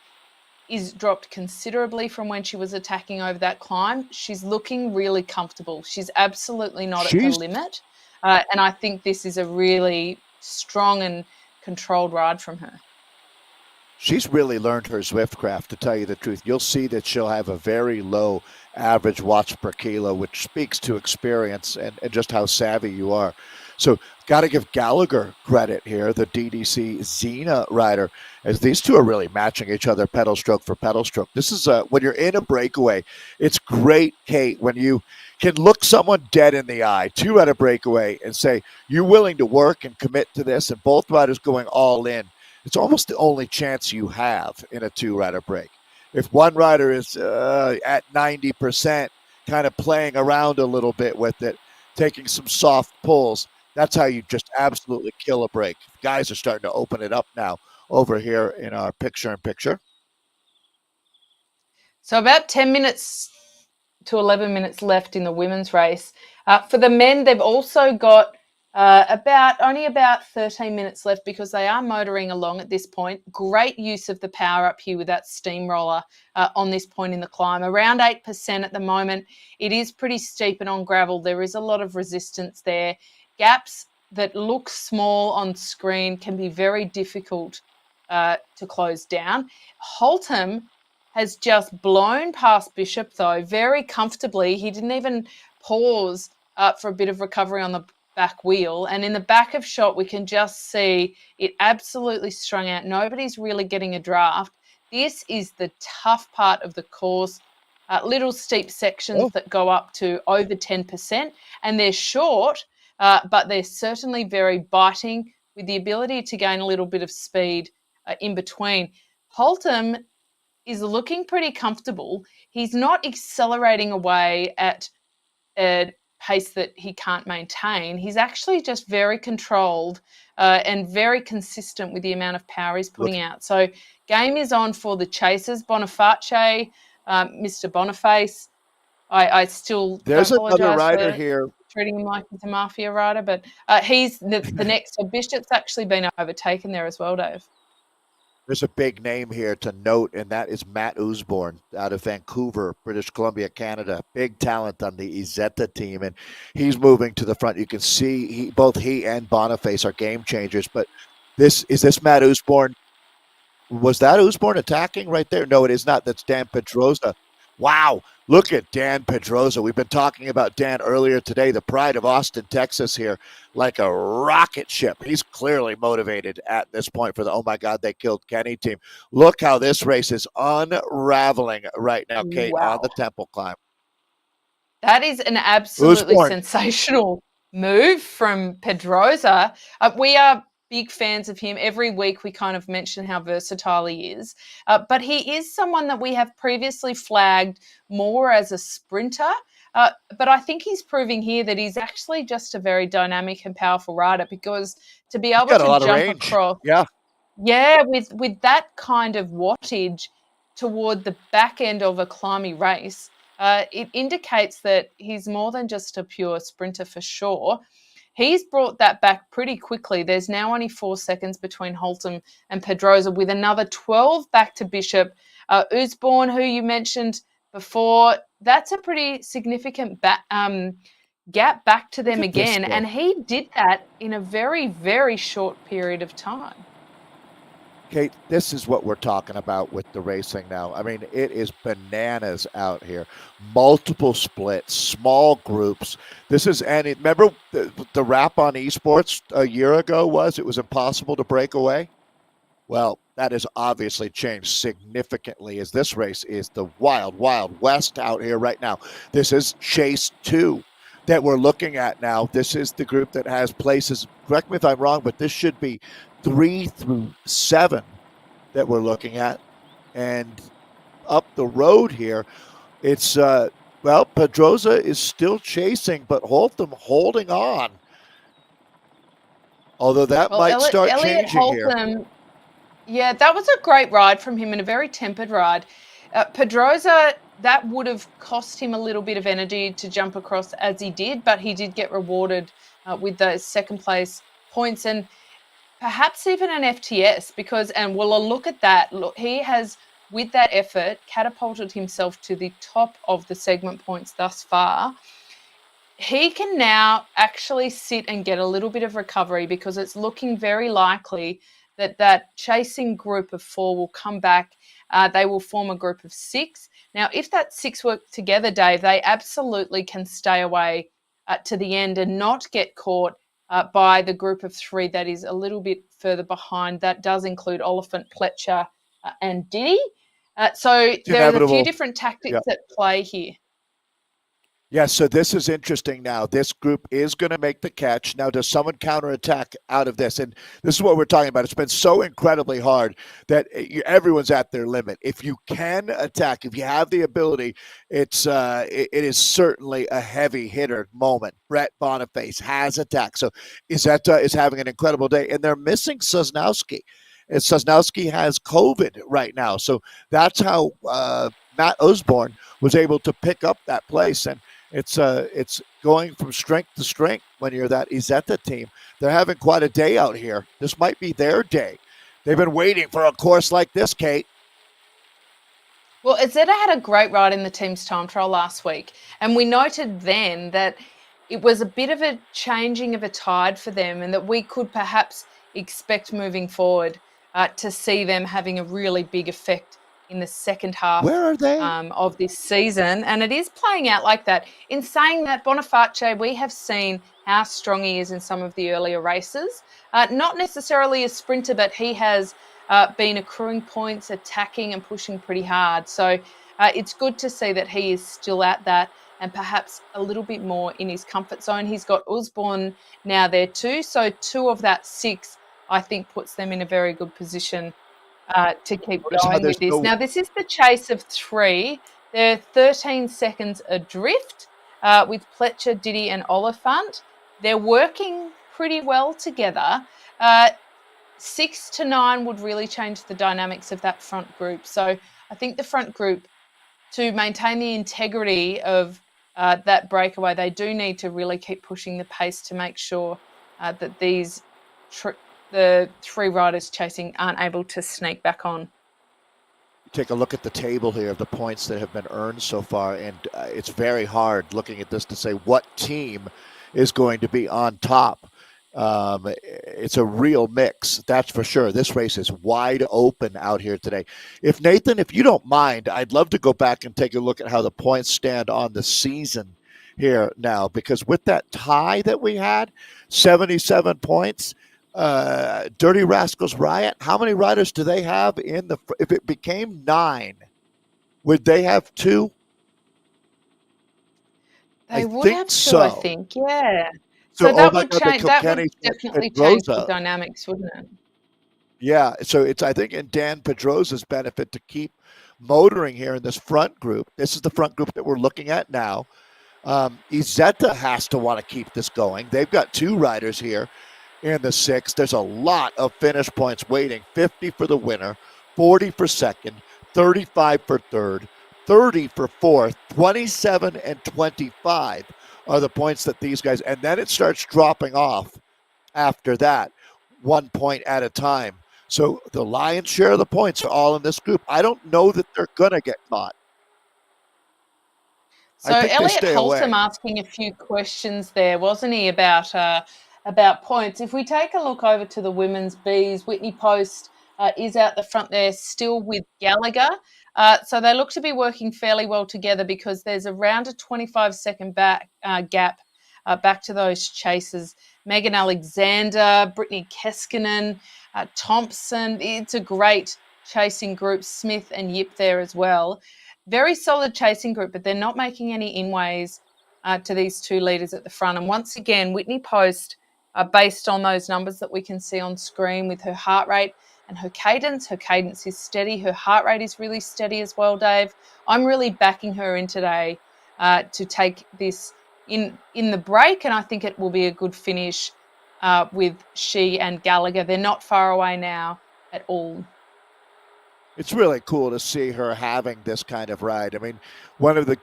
is dropped considerably from when she was attacking over that climb. She's looking really comfortable. She's absolutely not at the limit. And I think this is a really strong and controlled ride from her. She's really learned her Zwift craft, to tell you the truth. You'll see that she'll have a very low average watts per kilo, which speaks to experience and just how savvy you are. So got to give Gallagher credit here, the DDC Xena rider, as these two are really matching each other pedal stroke for pedal stroke. This is when you're in a breakaway, it's great, Kate, when you can look someone dead in the eye, two at a breakaway, and say, you're willing to work and commit to this, and both riders going all in. It's almost the only chance you have in a two-rider break. If one rider is at 90%, kind of playing around a little bit with it, taking some soft pulls, that's how you just absolutely kill a break. Guys are starting to open it up now over here in our picture-in-picture. So about 10 minutes to 11 minutes left in the women's race. For the men, they've also got only about 13 minutes left because they are motoring along at this point. Great use of the power up here with that steamroller on this point in the climb. Around 8% at the moment. It is pretty steep and on gravel. There is a lot of resistance there. Gaps that look small on screen can be very difficult to close down. Holtham has just blown past Bishop, though, very comfortably. He didn't even pause for a bit of recovery on the back wheel. And in the back of shot, we can just see it absolutely strung out. Nobody's really getting a draft. This is the tough part of the course. Little steep sections that go up to over 10%. And they're short, but they're certainly very biting with the ability to gain a little bit of speed in between. Holtham is looking pretty comfortable. He's not accelerating away at a pace that he can't maintain. He's actually just very controlled and very consistent with the amount of power he's putting out. So game is on for the chasers. Boniface, Mr. Boniface. I still there's another rider for here treating him like he's a mafia rider, but he's the next. So Bishop's actually been overtaken there as well, Dave. There's a big name here to note, and that is Matt Usborne out of Vancouver, British Columbia, Canada. Big talent on the Izetta team, and he's moving to the front. You can see both he and Boniface are game changers. But is this Matt Usborne? Was that Usborne attacking right there? No, it is not. That's Dan Pedrosa. Wow, look at Dan Pedrosa. We've been talking about Dan earlier today, the pride of Austin, Texas here, like a rocket ship. He's clearly motivated at this point for the oh my God, they killed Kenny team. Look how this race is unraveling right now, Kate, on the Temple climb. That is an absolutely sensational move from Pedrosa. We are big fans of him. Every week we kind of mention how versatile he is. But he is someone that we have previously flagged more as a sprinter. But I think he's proving here that he's actually just a very dynamic and powerful rider, because to be able to jump across, with that kind of wattage toward the back end of a climby race, it indicates that he's more than just a pure sprinter for sure. He's brought that back pretty quickly. There's now only 4 seconds between Holtham and Pedrosa, with another 12 back to Bishop. Usborne, who you mentioned before, that's a pretty significant gap back to them again. And he did that in a very, very short period of time. Kate, this is what we're talking about with the racing now. I mean, it is bananas out here. Multiple splits, small groups. Remember the rap on esports a year ago it was impossible to break away? Well, that has obviously changed significantly, as this race is the wild, wild west out here right now. This is Chase 2 that we're looking at now. This is the group that has places, correct me if I'm wrong, but this should be 3 through 7 that we're looking at. And up the road here, it's, Pedrosa is still chasing, but Holtham holding on. Although that might start changing here. Yeah, that was a great ride from him, and a very tempered ride. Pedrosa, that would have cost him a little bit of energy to jump across as he did, but he did get rewarded with those second place points and perhaps even an FTS because, and we'll look at that. Look, he has, with that effort, catapulted himself to the top of the segment points thus far. He can now actually sit and get a little bit of recovery because it's looking very likely that that chasing group of 4 will come back. They will form a group of 6. Now, if that 6 work together, Dave, they absolutely can stay away to the end and not get caught by the group of 3 that is a little bit further behind. That does include Oliphant, Pletcher, and Diddy. So there's a few different tactics at play here. Yeah, so this is interesting now. This group is going to make the catch. Now, does someone counterattack out of this? And this is what we're talking about. It's been so incredibly hard that everyone's at their limit. If you can attack, if you have the ability, it is certainly a heavy hitter moment. Brett Boniface has attacked. So Izetta is having an incredible day. And they're missing Sosnowski. And Sosnowski has COVID right now. So that's how Matt Osborne was able to pick up that place. And it's going from strength to strength when you're that Izetta team. They're having quite a day out here. This might be their day. They've been waiting for a course like this, Kate. Well, Izetta had a great ride in the team's time trial last week, and we noted then that it was a bit of a changing of a tide for them and that we could perhaps expect moving forward to see them having a really big effect in the second half of this season. And it is playing out like that. In saying that, Boniface, we have seen how strong he is in some of the earlier races. Not necessarily a sprinter, but he has been accruing points, attacking and pushing pretty hard. So it's good to see that he is still at that and perhaps a little bit more in his comfort zone. He's got Osborne now there too. So 2 of that 6, I think, puts them in a very good position to keep going with this. Now, this is the chase of 3. They're 13 seconds adrift with Pletcher, Diddy and Oliphant. They're working pretty well together. 6 to 9 would really change the dynamics of that front group. So I think the front group, to maintain the integrity of that breakaway, they do need to really keep pushing the pace to make sure that the 3 riders chasing aren't able to sneak back on. Take a look at the table here of the points that have been earned so far, and it's very hard looking at this to say what team is going to be on top. It's a real mix, that's for sure. This race is wide open out here today. If you don't mind, I'd love to go back and take a look at how the points stand on the season here now, because with that tie that we had, 77 points, Dirty Rascals Riot, how many riders do they have if it became 9, would they have 2? They would have 2, I think, yeah. So that would change. That would definitely change the dynamics, wouldn't it? Yeah, so it's, I think, in Dan Pedrosa's benefit to keep motoring here in this front group. This is the front group that we're looking at now. Izetta has to want to keep this going. They've got 2 riders here in the 6. There's a lot of finish points waiting. 50 for the winner, 40 for second, 35 for third, 30 for fourth, 27 and 25 are the points that these guys, and then it starts dropping off after that, 1 point at a time. So the lion's share of the points are all in this group. I don't know that they're going to get caught. So Elliot Holsom asking a few questions there, wasn't he, about points. If we take a look over to the women's Bs, Whitney Post is out the front there still with Gallagher. So they look to be working fairly well together because there's around a 25-second gap back to those chasers. Megan Alexander, Brittany Keskinen, Thompson. It's a great chasing group. Smith and Yip there as well. Very solid chasing group, but they're not making any inways to these 2 leaders at the front. And once again, Whitney Post, based on those numbers that we can see on screen with her heart rate and her cadence. Her cadence is steady. Her heart rate is really steady as well, Dave. I'm really backing her in today to take this in the break, and I think it will be a good finish with she and Gallagher. They're not far away now at all. It's really cool to see her having this kind of ride. I mean, one of the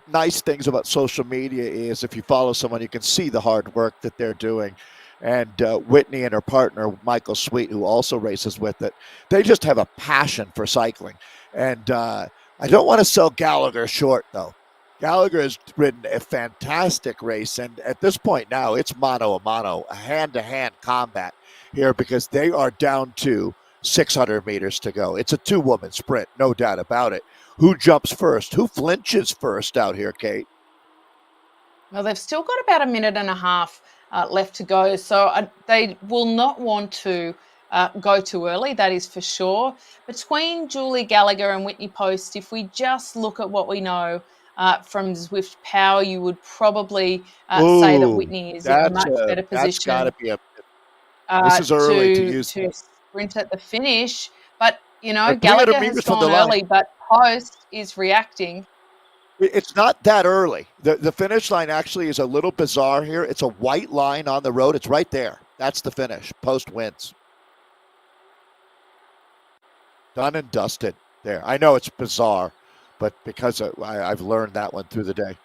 nice things about social media is if you follow someone, you can see the hard work that they're doing. And Whitney and her partner, Michael Sweet, who also races with it, they just have a passion for cycling. And I don't want to sell Gallagher short, though. Gallagher has ridden a fantastic race. And at this point now, it's mano a mano, a hand to hand combat here because they are down to 600 meters to go. It's a two-woman sprint, no doubt about it. Who jumps first? Who flinches first out here, Kate? Well, they've still got about a minute and a half left to go, so they will not want to go too early, that is for sure. Between Julie Gallagher and Whitney Post, if we just look at what we know from Zwift Power, you would probably say that Ooh, Whitney is in a much better that's got to position be a. This is early to use to that. sprint at the finish. But, They're 300 Gallagher has meters from the gone line. early, but Post is reacting. It's not that early. The finish line actually is a little bizarre here. It's a white line on the road. It's right there. That's the finish. Post wins. Done and dusted there. I know it's bizarre, but because I've learned that one through the day.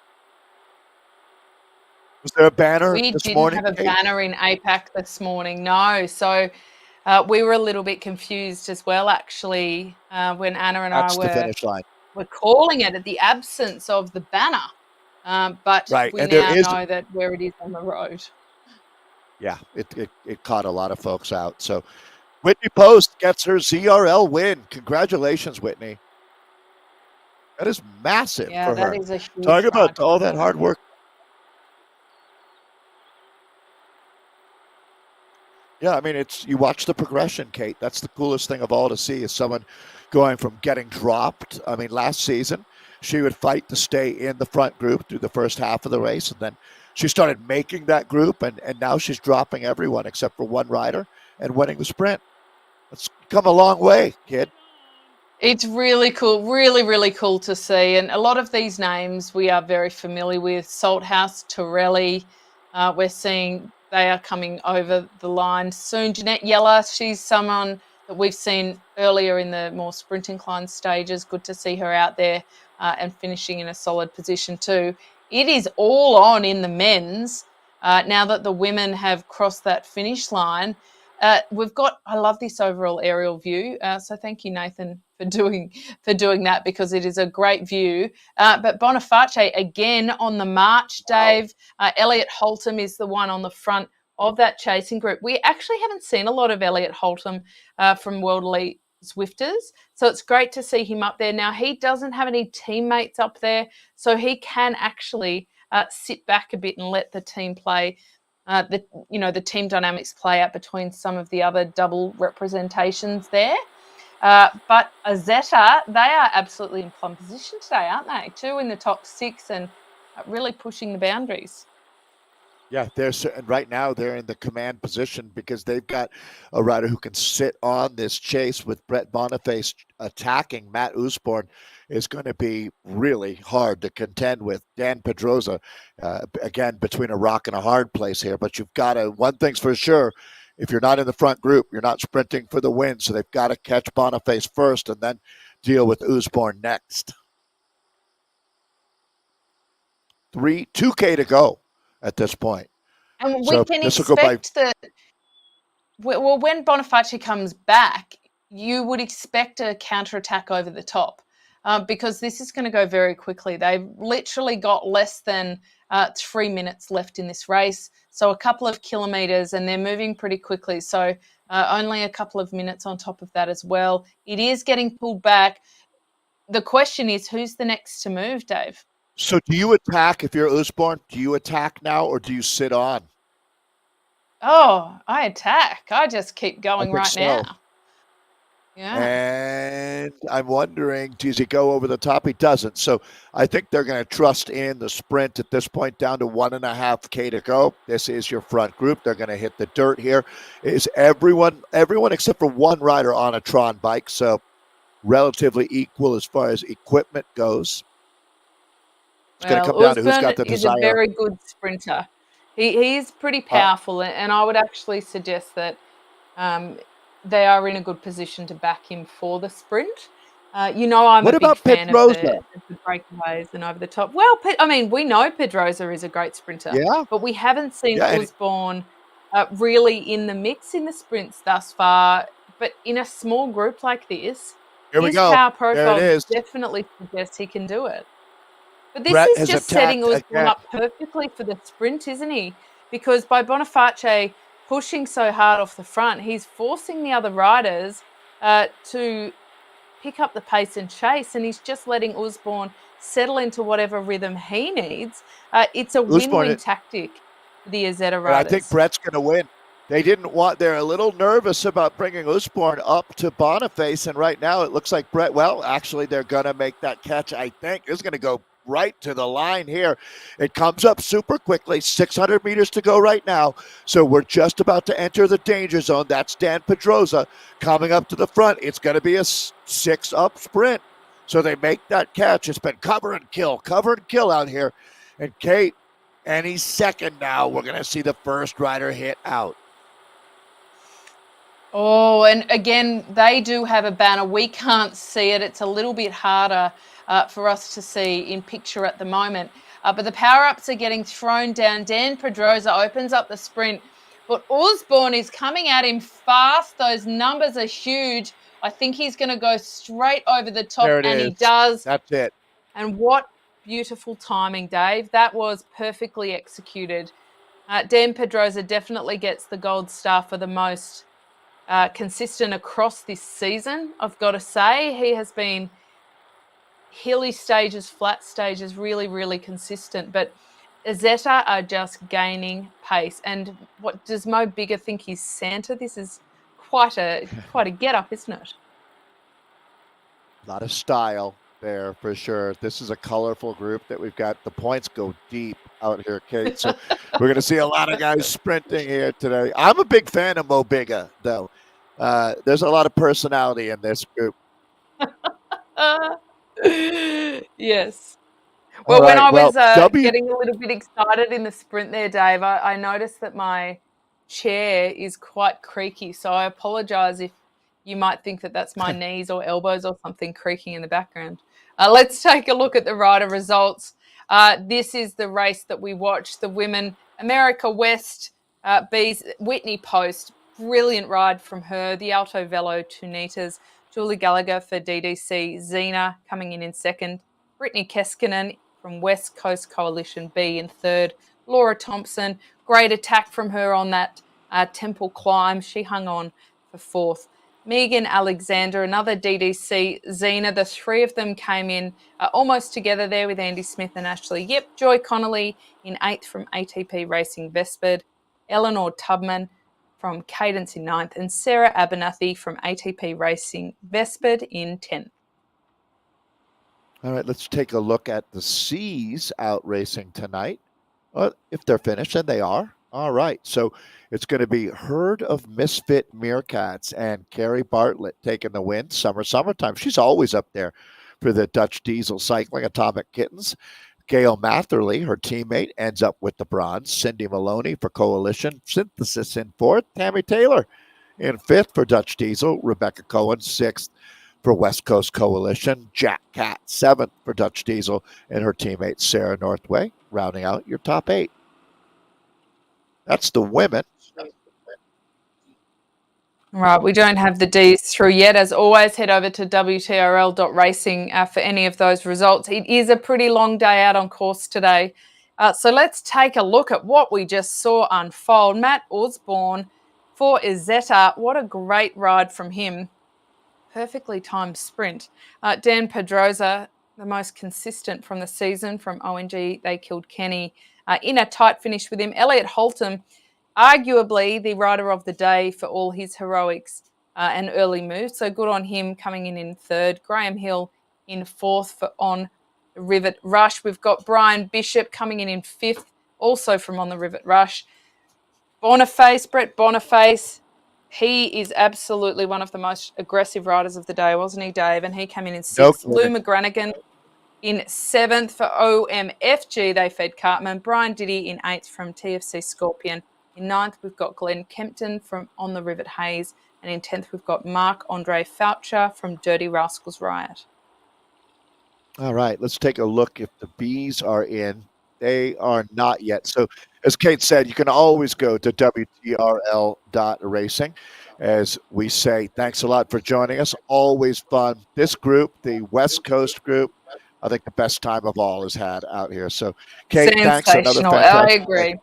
Was there a banner We this didn't morning, have a Kate? banner in APAC this morning, no. So we were a little bit confused as well, actually, when Anna and I That's the finish line. were calling it at the absence of the banner. But Right. we And there now is, know that where it is on the road. yeah, it caught a lot of folks out. So Whitney Post gets her ZRL win. Congratulations, Whitney. That is massive Yeah, for that her. is a huge Talk ride about all for that her. hard work. Yeah, I mean, you watch the progression, Kate. That's the coolest thing of all to see is someone going from getting dropped. I mean, last season, she would fight to stay in the front group through the first half of the race. And then she started making that group, and now she's dropping everyone except for one rider and winning the sprint. It's come a long way, kid. It's really cool, really, really cool to see. And a lot of these names we are very familiar with. Salthouse, Torelli, we're seeing they are coming over the line soon. Jeanette Yeller, she's someone that we've seen earlier in the more sprint incline stages. Good to see her out there and finishing in a solid position too. It is all on in the men's now that the women have crossed that finish line. We've got. I love this overall aerial view. So thank you, Nathan, for doing that because it is a great view. But Boniface again on the march, Dave. Elliot Holtham is the one on the front of that chasing group. We actually haven't seen a lot of Elliot Holtham from World Elite Zwifters, so it's great to see him up there. Now he doesn't have any teammates up there, so he can actually sit back a bit and let the team play the team dynamics play out between some of the other double representations there. But Azetta, they are absolutely in plum position today, aren't they? Two in the top six and really pushing the boundaries. Yeah, right now they're in the command position because they've got a rider who can sit on this chase with Brett Boniface attacking Matt Usborn is going to be really hard to contend with. Dan Pedrosa, again, between a rock and a hard place here, but you've got to, one thing's for sure, if you're not in the front group, you're not sprinting for the win, so they've got to catch Boniface first and then deal with Usborn next. 2K to go at this point. And so we can this will go by. expect that, well, when Boniface comes back, you would expect a counterattack over the top because this is going to go very quickly. They've literally got less than 3 minutes left in this race. So a couple of kilometres and they're moving pretty quickly. So only a couple of minutes on top of that as well. It is getting pulled back. The question is, who's the next to move, Dave? So do you attack if you're Usborn? Do you attack now or do you sit on? Oh, I attack. I just keep going right so. now. Yeah. And I'm wondering, does he go over the top? He doesn't. So I think they're going to trust in the sprint at this point down to 1.5K to go. This is your front group. They're going to hit the dirt here. Is everyone except for one rider on a Tron bike. So relatively equal as far as equipment goes. It's going to come down to who's got the desire. Is a very good sprinter. He's pretty powerful, and I would actually suggest that they are in a good position to back him for the sprint. I'm What a big about fan of Pedrosa? the breakaways and over the top. Well, I mean, we know Pedrosa is a great sprinter, Yeah, but we haven't seen yeah, and Osborne really in the mix in the sprints thus far. But in a small group like this, here we his go. power There it profile is. definitely suggests he can do it. But this Brett is has just setting attacked Osborne again. up perfectly for the sprint, isn't he? Because by Boniface pushing so hard off the front, he's forcing the other riders to pick up the pace and chase, and he's just letting Osborne settle into whatever rhythm he needs. It's a win-win Usborne, tactic for the Azeta but I think riders. Brett's going to win. They're a little nervous about bringing Usborne up to Boniface, and right now it looks like Brett, well, actually, they're going to make that catch, I think. It's going to go right to the line here. It comes up super quickly, 600 meters to go right now. So we're just about to enter the danger zone. That's Dan Pedrosa coming up to the front. It's going to be a 6-up sprint. So they make that catch. It's been cover and kill out here. And Kate, any second now, we're going to see the first rider hit out. Oh, and again, they do have a banner. We can't see it. It's a little bit harder for us to see in picture at the moment. But the power-ups are getting thrown down. Dan Pedrosa opens up the sprint, but Osborne is coming at him fast. Those numbers are huge. I think he's going to go straight over the top, There it and is. he does. That's it. And what beautiful timing, Dave. That was perfectly executed. Dan Pedrosa definitely gets the gold star for the most consistent across this season. I've got to say, he has been hilly stages, flat stages, really, really consistent. But Azeta are just gaining pace. And what does Mo Bigger think he's Santa? This is quite a get up, isn't it? A lot of style there for sure. This is a colorful group that we've got. The points go deep out here, Kate. So we're going to see a lot of guys sprinting here today. I'm a big fan of Mo Bigga, though. There's a lot of personality in this group. Yes. All Well, when right. I Well, was getting a little bit excited in the sprint there, Dave, I noticed that my chair is quite creaky. So I apologise if you might think that that's my knees or elbows or something creaking in the background. Let's take a look at the rider results. This is the race that we watched, the women. America West bees Whitney Post. Brilliant ride from her. The Alto Velo Tunitas. Julie Gallagher for DDC. Zena coming in second. Brittany Keskinen from West Coast Coalition B in third. Laura Thompson, great attack from her on that temple climb. She hung on for fourth. Megan Alexander, another DDC. Zena, the three of them came in almost together there with Andy Smith and Ashley Yip. Joy Connolly in eighth from ATP Racing Vesperd. Eleanor Tubman from Cadence in ninth. And Sarah Abernathy from ATP Racing Vesperd in 10th. All right, let's take a look at the C's out racing tonight. If they're finished, and they are. All right, so it's going to be Herd of Misfit Meerkats and Carrie Bartlett taking the win. Summertime. She's always up there for the Dutch Diesel Cycling Atomic Kittens. Gail Matherly, her teammate, ends up with the bronze. Cindy Maloney for Coalition Synthesis in fourth. Tammy Taylor in fifth for Dutch Diesel. Rebecca Cohen, sixth for West Coast Coalition. Jack Cat, seventh for Dutch Diesel, and her teammate Sarah Northway, rounding out your top eight. That's the women. Right, we don't have the Ds through yet. As always, head over to WTRL.racing for any of those results. It is a pretty long day out on course today. So let's take a look at what we just saw unfold. Matt Osborne for Azeta. What a great ride from him. Perfectly timed sprint. Dan Pedrosa, the most consistent from the season from ONG. They killed Kenny in a tight finish with him. Elliot Holton, arguably the rider of the day for all his heroics and early moves. So good on him coming in third. Graham Hill in fourth for On the Rivet Rush. We've got Brian Bishop coming in fifth, also from On the Rivet Rush. Brett Boniface, he is absolutely one of the most aggressive riders of the day, wasn't he, Dave? And he came in sixth. No Lou McGranagan in seventh for OMFG. They fed Cartman. Brian Diddy in eighth from TFC Scorpion In 9th, we've got Glenn Kempton from On the Rivet Hayes. And in 10th, we've got Marc-Andre Foucher from Dirty Rascals Riot. All right, let's take a look if the bees are in. They are not yet. So, as Kate said, you can always go to WTRL.racing. As we say, thanks a lot for joining us. Always fun. This group, the West Coast group, I think the best time of all is had out here. So, Kate, thanks. Another fantastic.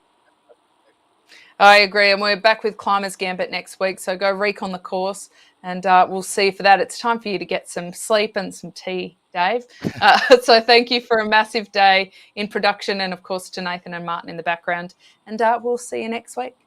I agree. And we're back with Climbers Gambit next week. So go recon the course and we'll see you for that. It's time for you to get some sleep and some tea, Dave. So thank you for a massive day in production and, of course, to Nathan and Martin in the background. And we'll see you next week.